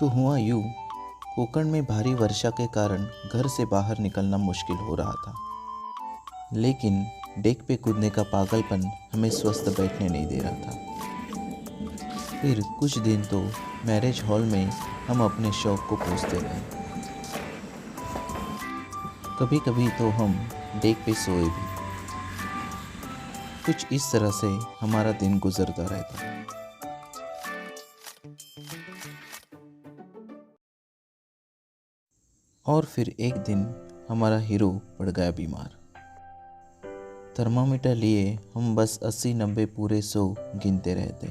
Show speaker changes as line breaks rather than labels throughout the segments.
तो हुआ यूँ, कोकण में भारी वर्षा के कारण घर से बाहर निकलना मुश्किल हो रहा था। लेकिन डेक पे कूदने का पागलपन हमें स्वस्थ बैठने नहीं दे रहा था। फिर कुछ दिन तो मैरिज हॉल में हम अपने शौक को पूछते रहे। कभी कभी तो हम डेक पे सोए भी। कुछ इस तरह से हमारा दिन गुजरता रहता। और फिर एक दिन हमारा हीरो पड़ गया बीमार। थर्मामीटर लिए हम बस 80-90 पूरे 100 गिनते रहते।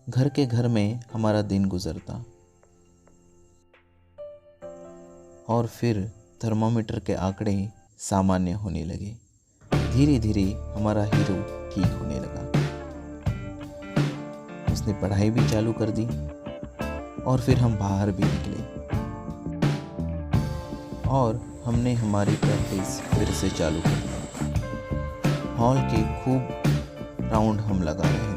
घर के घर में हमारा दिन गुजरता। और फिर थर्मामीटर के आंकड़े सामान्य होने लगे। धीरे धीरे हमारा हीरो ठीक होने लगा। उसने पढ़ाई भी चालू कर दी और फिर हम बाहर भी निकले और हमने हमारी प्रैक्टिस फिर से चालू कर दी। हॉल के खूब राउंड हम लगा रहे थे।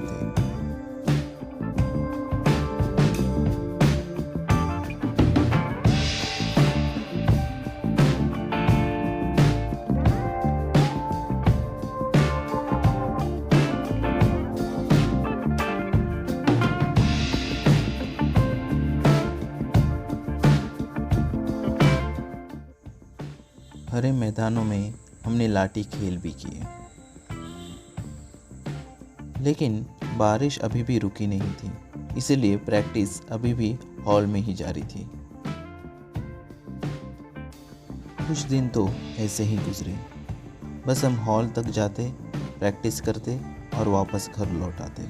हरे मैदानों में हमने लाठी खेल भी किए। लेकिन बारिश अभी भी रुकी नहीं थी, इसलिए प्रैक्टिस अभी भी हॉल में ही जारी थी। कुछ दिन तो ऐसे ही गुजरे। बस हम हॉल तक जाते, प्रैक्टिस करते और वापस घर लौट आते।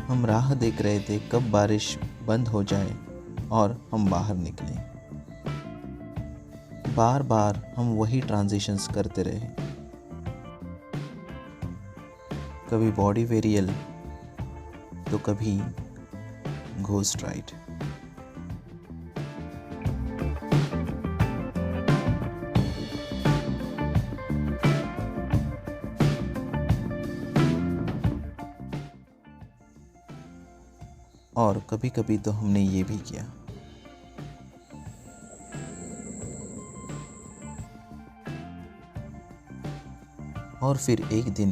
हम राह देख रहे थे कब बारिश बंद हो जाए और हम बाहर निकले। बार बार हम वही ट्रांजिशंस करते रहे। कभी बॉडी वेरियल तो कभी घोस्ट राइड। और कभी कभी तो हमने ये भी किया। और फिर एक दिन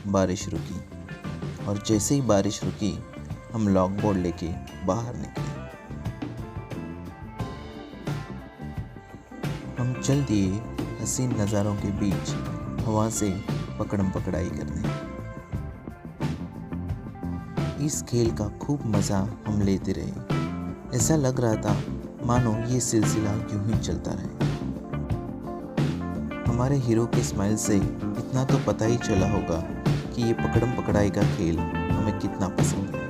बारिश रुकी और जैसे ही बारिश रुकी हम लॉक बोर्ड लेके बाहर निकले। हम चल दिए हसीन नज़ारों के बीच हवा से पकड़म पकड़ाई करने। इस खेल का खूब मज़ा हम लेते रहे। ऐसा लग रहा था मानो ये सिलसिला यूं ही चलता रहे। हमारे हीरो के स्माइल से इतना तो पता ही चला होगा कि ये पकड़म पकड़ाई का खेल हमें कितना पसंद है।